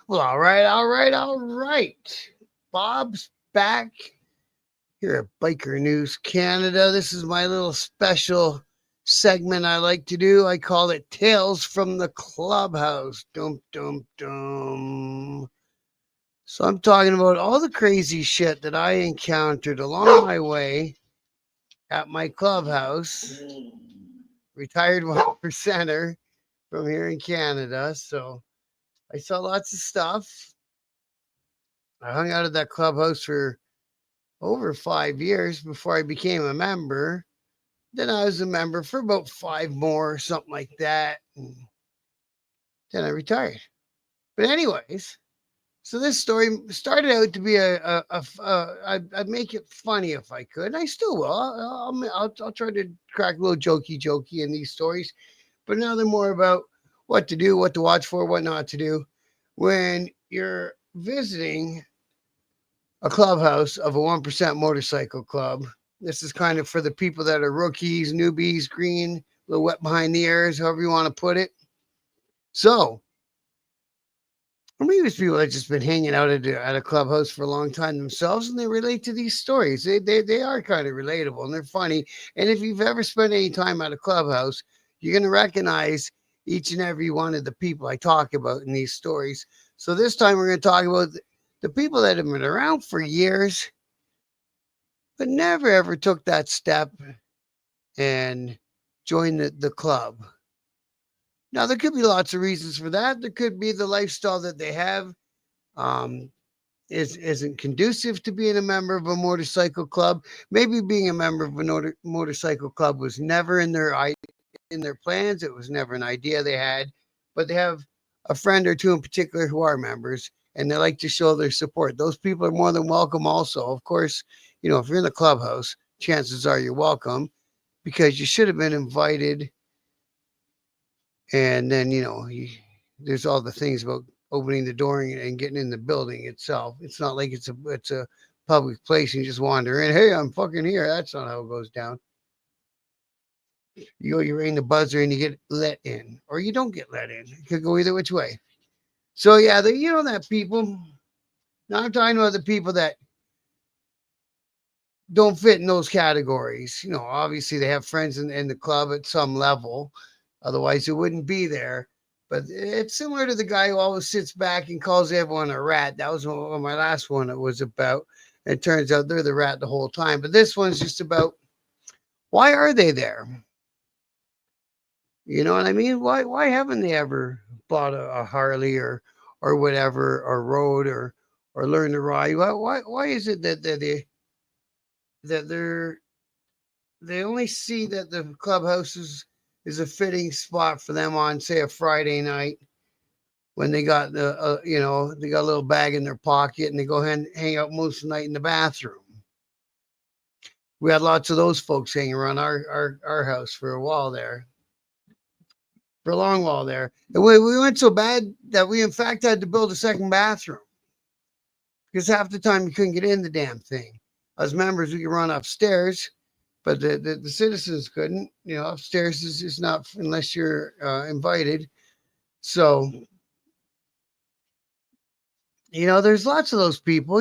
Well, all right. Bob's back here at Biker News Canada. This is my little special segment I like to do. I call it Tales from the Clubhouse. Dum, dum, dum. So I'm talking about all the crazy shit that I encountered along my way at my clubhouse, retired one percenter from here in Canada. So I saw lots of stuff. I hung out at that clubhouse for over 5 years before I became a member. Then I was a member for about five more, something like that. And then I retired. But anyways, so this story started out to be I'd make it funny if I could. And I still will. I'll try to crack a little jokey in these stories. But now they're more about what to do, what to watch for, what not to do when you're visiting a clubhouse of a 1% motorcycle club. This is kind of for the people that are rookies, newbies, green, a little wet behind the ears, however you want to put it. So, or maybe it's people that just been hanging out at a clubhouse for a long time themselves and they relate to these stories. They are kind of relatable and they're funny. And if you've ever spent any time at a clubhouse, you're going to recognize each and every one of the people I talk about in these stories. So this time we're going to talk about the people that have been around for years but never ever took that step and joined the club. Now, there could be lots of reasons for that. There could be the lifestyle that they have um, isn't conducive to being a member of a motorcycle club. Maybe being a member of a motorcycle club was never in their plans. It was never an idea they had, but they have a friend or two in particular who are members and they like to show their support. Those people are more than welcome also. Of course, if you're in the clubhouse, chances are you're welcome because you should have been invited. And then, there's all the things about opening the door and getting in the building itself. It's not like it's a public place and you just wander in. Hey, I'm fucking here. That's not how it goes down. You ring the buzzer and you get let in, or you don't get let in. It could go either which way. So yeah, that people. Now I'm talking about the people that don't fit in those categories. Obviously they have friends in the club at some level, otherwise it wouldn't be there. But it's similar to the guy who always sits back and calls everyone a rat. That was my last one. It was about. It turns out they're the rat the whole time. But this one's just about why are they there? You know what I mean? Why haven't they ever bought a Harley or whatever or rode or learned to ride? Why is it that they only see that the clubhouse is a fitting spot for them on say a Friday night when they got they got a little bag in their pocket and they go ahead and hang out most of the night in the bathroom. We had lots of those folks hanging around our house for a while there. For a long while there. And we went so bad that we, in fact, had to build a second bathroom because half the time you couldn't get in the damn thing. As members, we could run upstairs, but the citizens couldn't. Upstairs is not unless you're invited. So, there's lots of those people,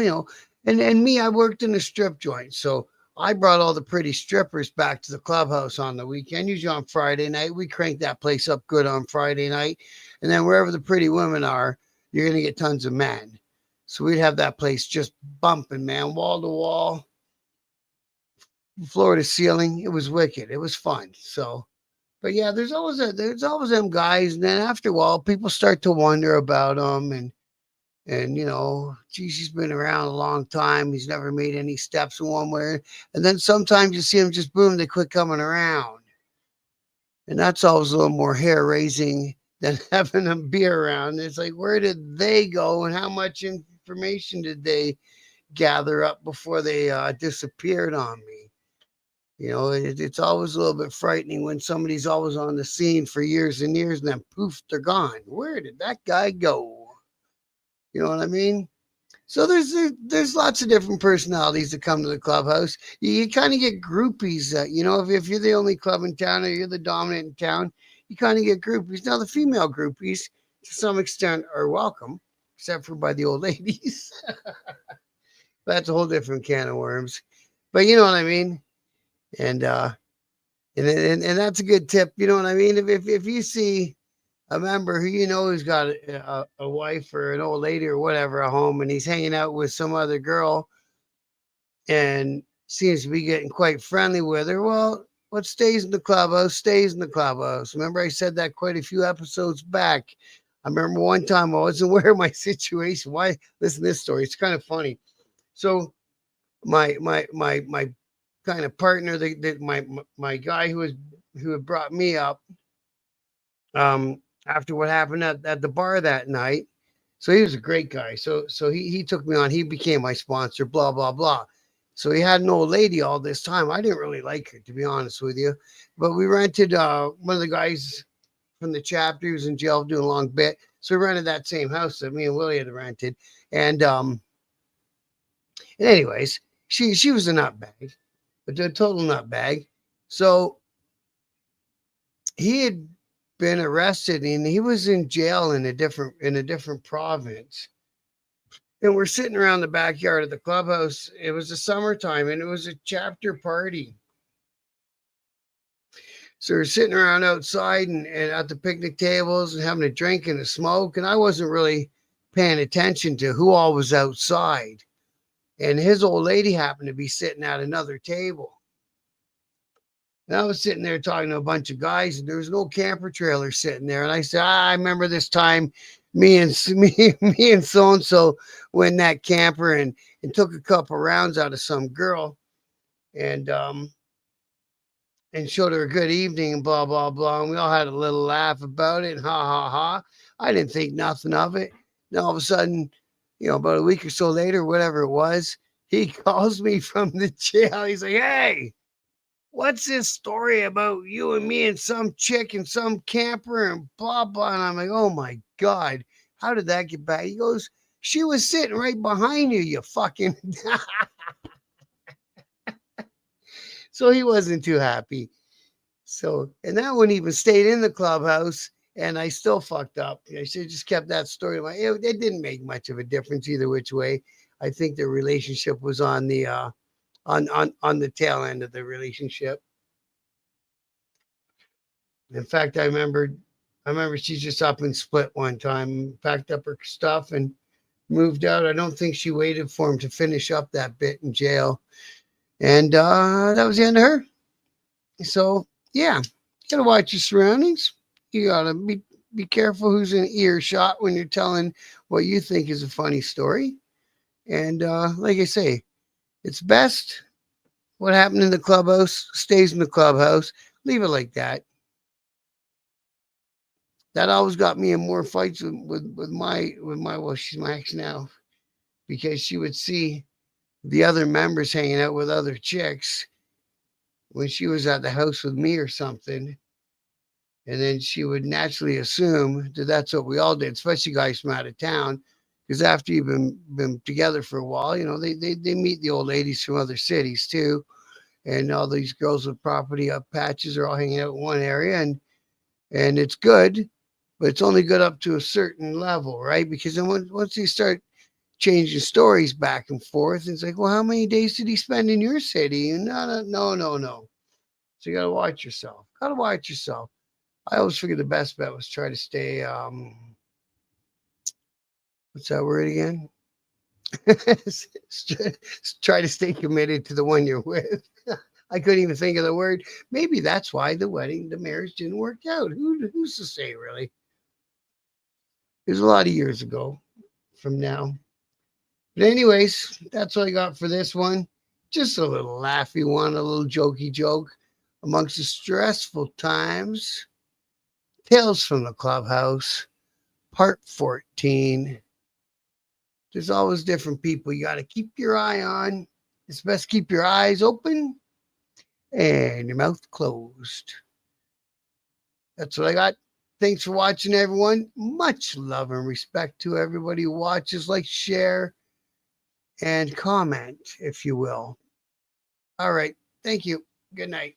and me, I worked in a strip joint. So I brought all the pretty strippers back to the clubhouse on the weekend, usually on Friday night. We cranked that place up good on Friday night. And then wherever the pretty women are, you're going to get tons of men. So we'd have that place just bumping, man, wall to wall, floor to ceiling. It was wicked. It was fun. So, but yeah, there's always them guys. And then after a while, people start to wonder about them and geez, he's been around a long time. He's never made any steps in one way. And then sometimes you see him just boom, they quit coming around. And that's always a little more hair raising than having them be around. It's like, where did they go and how much information did they gather up before they disappeared on me? It's always a little bit frightening when somebody's always on the scene for years and years and then poof, they're gone. Where did that guy go? You know what I mean? So there's lots of different personalities that come to the clubhouse. You kind of get groupies. If you're the only club in town or you're the dominant in town, you kind of get groupies. Now the female groupies, to some extent, are welcome. except for by the old ladies. That's a whole different can of worms. But you know what I mean? And and that's a good tip. You know what I mean? If you see a member who you know who's got a wife or an old lady or whatever at home, and he's hanging out with some other girl and seems to be getting quite friendly with her, well, what stays in the clubhouse stays in the clubhouse. Remember, I said that quite a few episodes back. I remember one time I wasn't aware of my situation. Why? Listen to this story. It's kind of funny. So my kind of partner, my guy who had brought me up, after what happened at the bar that night. So he was a great guy. So he took me on. He became my sponsor. Blah blah blah. So he had an old lady all this time. I didn't really like her, to be honest with you. But we rented one of the guys from the chapter. He was in jail doing a long bit. So we rented that same house that me and Willie had rented. And anyways, she was a nutbag, but a total nutbag. So he had been arrested and he was in jail in a different province. And we're sitting around the backyard of the clubhouse. It was the summertime and it was a chapter party. So we're sitting around outside and at the picnic tables and having a drink and a smoke. And I wasn't really paying attention to who all was outside. And his old lady happened to be sitting at another table. And I was sitting there talking to a bunch of guys, and there was an old camper trailer sitting there. And I said, I remember this time me and me and so and so went in that camper and took a couple rounds out of some girl and and showed her a good evening and blah blah blah. And we all had a little laugh about it and ha ha ha. I didn't think nothing of it. Then all of a sudden, about a week or so later, whatever it was, he calls me from the jail. He's like, hey, what's this story about you and me and some chick and some camper and blah blah? And I'm like, oh my God, how did that get back? He goes, she was sitting right behind you, you fucking. So he wasn't too happy. So, and that one even stayed in the clubhouse, and I still fucked up. I should have just kept that story. It didn't make much of a difference either which way. I think the relationship was on the on the tail end of the relationship. In fact, I remember she just up and split one time, packed up her stuff and moved out. I don't think she waited for him to finish up that bit in jail. And that was the end of her. So yeah, you gotta watch your surroundings. You gotta be careful who's in earshot when you're telling what you think is a funny story. And like I say, it's best what happened in the clubhouse stays in the clubhouse. Leave it like that. That always got me in more fights with my well, she's my ex now, because she would see the other members hanging out with other chicks when she was at the house with me or something. And then she would naturally assume that that's what we all did, especially guys from out of town. Because after you've been together for a while, they meet the old ladies from other cities too. And all these girls with property up patches are all hanging out in one area, and it's good, but it's only good up to a certain level, right? Because then once you start changing stories back and forth, it's like, well, how many days did he spend in your city? And no. So you gotta watch yourself. Gotta watch yourself. I always figured the best bet was try to stay what's that word again? Try to stay committed to the one you're with. I couldn't even think of the word. Maybe that's why the marriage didn't work out. Who's to say, really? It was a lot of years ago from now. But anyways, that's what I got for this one. Just a little laughy one, a little jokey joke amongst the stressful times. Tales from the Clubhouse, part 14. There's always different people you got to keep your eye on. It's best keep your eyes open and your mouth closed. That's what I got. Thanks for watching, everyone. Much love and respect to everybody who watches. Like, share, and comment, if you will. All right. Thank you. Good night.